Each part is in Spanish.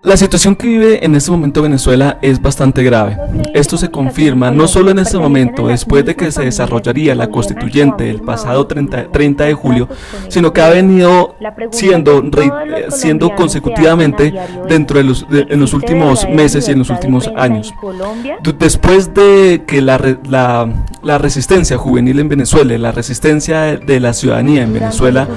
La situación que vive en este momento Venezuela es bastante grave. Esto se confirma no solo en este momento, después de que se desarrollaría la constituyente el pasado 30 de julio, sino que ha venido siendo consecutivamente en los últimos meses y en los últimos años. Después de que la resistencia juvenil en Venezuela, la resistencia de la ciudadanía en Venezuela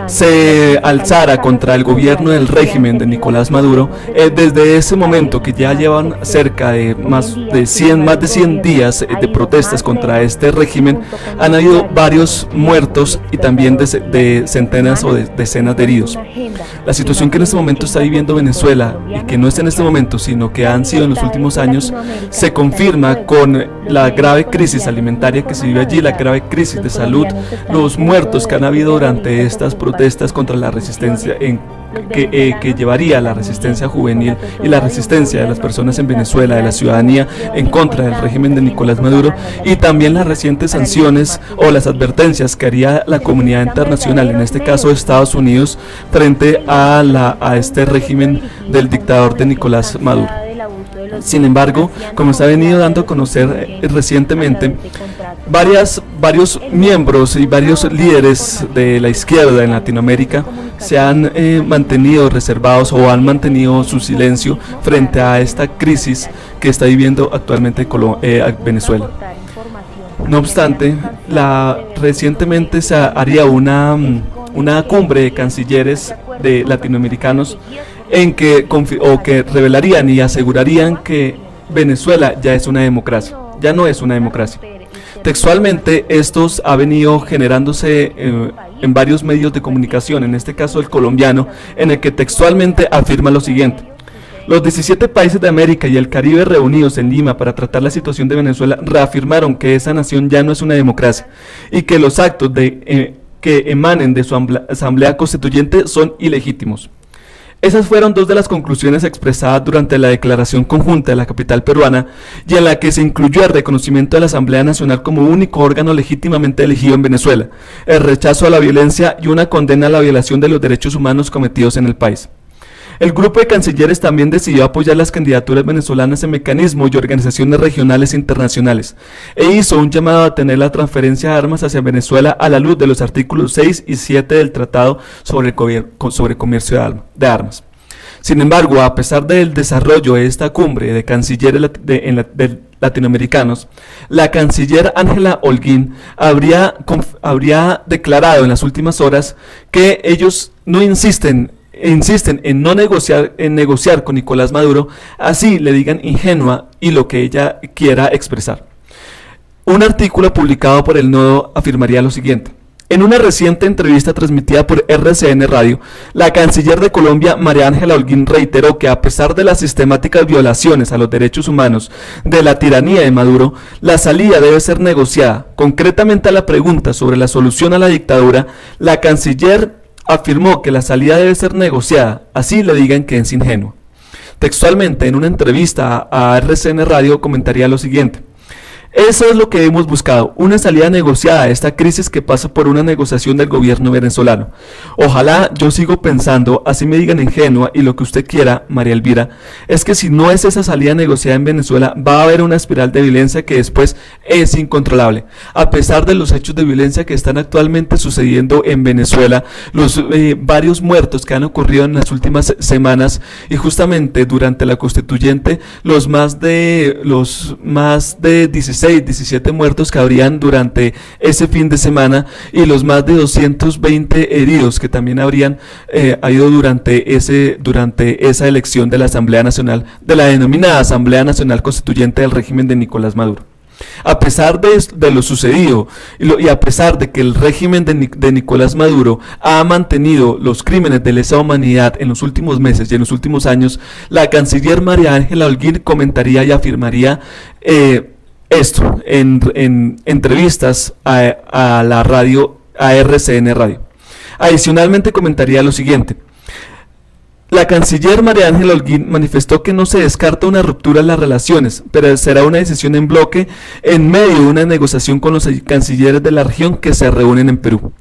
se alzara contra el gobierno del régimen de Nicolás Maduro, desde ese momento que ya llevan cerca de más de 100 días de protestas contra este régimen, han habido varios muertos y también de centenas o de decenas de heridos. La situación que en este momento está viviendo Venezuela, y que no es en este momento, sino que han sido en los últimos años, se confirma con la grave crisis alimentaria que se vive allí, la grave crisis de salud, los muertos que han habido durante estas protestas contra la resistencia que llevaría a la resistencia juvenil y la resistencia de las personas en Venezuela, de la ciudadanía en contra del régimen de Nicolás Maduro, y también las recientes sanciones o las advertencias que haría la comunidad internacional, en este caso Estados Unidos, frente a este régimen del dictador de Nicolás Maduro. Sin embargo, como se ha venido dando a conocer recientemente, varios miembros y varios líderes de la izquierda en Latinoamérica se han mantenido reservados o han mantenido su silencio frente a esta crisis que está viviendo actualmente Venezuela. No obstante, recientemente se haría una cumbre de cancilleres de latinoamericanos que revelarían y asegurarían que Venezuela ya es una democracia, ya no es una democracia. Textualmente, estos ha venido generándose en varios medios de comunicación, en este caso el colombiano, en el que textualmente afirma lo siguiente: los 17 países de América y el Caribe reunidos en Lima para tratar la situación de Venezuela reafirmaron que esa nación ya no es una democracia y que los actos que emanen de su asamblea constituyente son ilegítimos. Esas fueron dos de las conclusiones expresadas durante la declaración conjunta de la capital peruana, y en la que se incluyó el reconocimiento de la Asamblea Nacional como único órgano legítimamente elegido en Venezuela, el rechazo a la violencia y una condena a la violación de los derechos humanos cometidos en el país. El grupo de cancilleres también decidió apoyar las candidaturas venezolanas en mecanismos y organizaciones regionales e internacionales, e hizo un llamado a detener la transferencia de armas hacia Venezuela a la luz de los artículos 6 y 7 del Tratado sobre Comercio de Armas. Sin embargo, a pesar del desarrollo de esta cumbre de cancilleres latinoamericanos, la canciller Ángela Holguín habría declarado en las últimas horas que ellos no insisten en no negociar con Nicolás Maduro, así le digan ingenua y lo que ella quiera expresar. Un artículo publicado por El Nodo afirmaría lo siguiente: en una reciente entrevista transmitida por RCN Radio, la canciller de Colombia, María Ángela Holguín, reiteró que a pesar de las sistemáticas violaciones a los derechos humanos de la tiranía de Maduro, la salida debe ser negociada. Concretamente, a la pregunta sobre la solución a la dictadura, la canciller afirmó que la salida debe ser negociada, así le digan que es ingenuo. Textualmente, en una entrevista a RCN Radio, comentaría lo siguiente: eso es lo que hemos buscado, una salida negociada a esta crisis que pasa por una negociación del gobierno venezolano. Ojalá, yo sigo pensando, así me digan ingenua y lo que usted quiera, María Elvira, es que si no es esa salida negociada en Venezuela, va a haber una espiral de violencia que después es incontrolable. A pesar de los hechos de violencia que están actualmente sucediendo en Venezuela, los varios muertos que han ocurrido en las últimas semanas, y justamente durante la constituyente, los más de 17 muertos que habrían durante ese fin de semana, y los más de 220 heridos que también habrían habido durante esa elección de la Asamblea Nacional, de la denominada Asamblea Nacional Constituyente del régimen de Nicolás Maduro. A pesar de lo sucedido y a pesar de que el régimen de Nicolás Maduro ha mantenido los crímenes de lesa humanidad en los últimos meses y en los últimos años, la canciller María Ángela Holguín comentaría y afirmaría esto en entrevistas a la radio, a RCN Radio. Adicionalmente, comentaría lo siguiente: la canciller María Ángela Holguín manifestó que no se descarta una ruptura en las relaciones, pero será una decisión en bloque en medio de una negociación con los cancilleres de la región que se reúnen en Perú.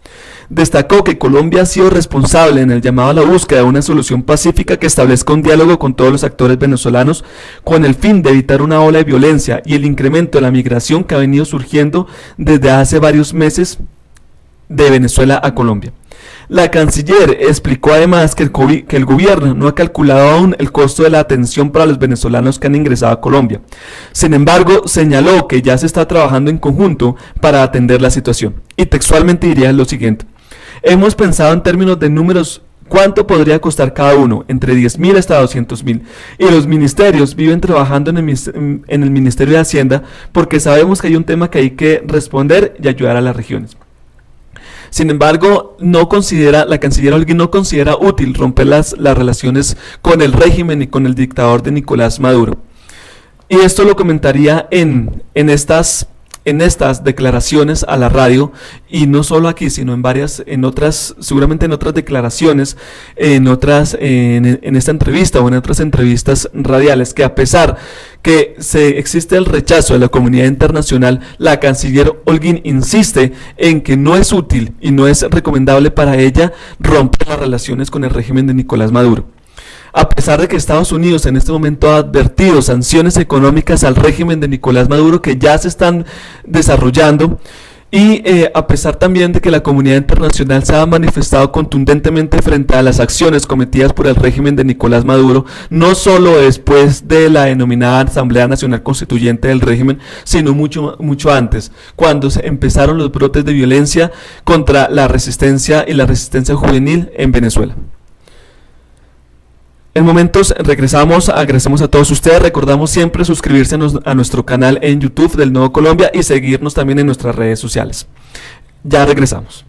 Destacó que Colombia ha sido responsable en el llamado a la búsqueda de una solución pacífica que establezca un diálogo con todos los actores venezolanos con el fin de evitar una ola de violencia y el incremento de la migración que ha venido surgiendo desde hace varios meses de Venezuela a Colombia. La canciller explicó además que el gobierno no ha calculado aún el costo de la atención para los venezolanos que han ingresado a Colombia. Sin embargo, señaló que ya se está trabajando en conjunto para atender la situación. Y textualmente diría lo siguiente: hemos pensado en términos de números. ¿Cuánto podría costar cada uno? Entre 10.000 hasta 200.000. Y los ministerios viven trabajando en el Ministerio de Hacienda porque sabemos que hay un tema que hay que responder y ayudar a las regiones. Sin embargo, la canciller Holguín no considera útil romper las relaciones con el régimen y con el dictador de Nicolás Maduro. Y esto lo comentaría en estas declaraciones a la radio, y no solo aquí, sino seguramente en otras declaraciones, en esta entrevista o en otras entrevistas radiales, que a pesar que existe el rechazo de la comunidad internacional, la canciller Holguín insiste en que no es útil y no es recomendable para ella romper las relaciones con el régimen de Nicolás Maduro. A pesar de que Estados Unidos en este momento ha advertido sanciones económicas al régimen de Nicolás Maduro que ya se están desarrollando, y a pesar también de que la comunidad internacional se ha manifestado contundentemente frente a las acciones cometidas por el régimen de Nicolás Maduro, no solo después de la denominada Asamblea Nacional Constituyente del régimen, sino mucho antes, cuando se empezaron los brotes de violencia contra la resistencia y la resistencia juvenil en Venezuela. En momentos regresamos, agradecemos a todos ustedes, recordamos siempre suscribirse a nuestro canal en YouTube del Nuevo Colombia y seguirnos también en nuestras redes sociales. Ya regresamos.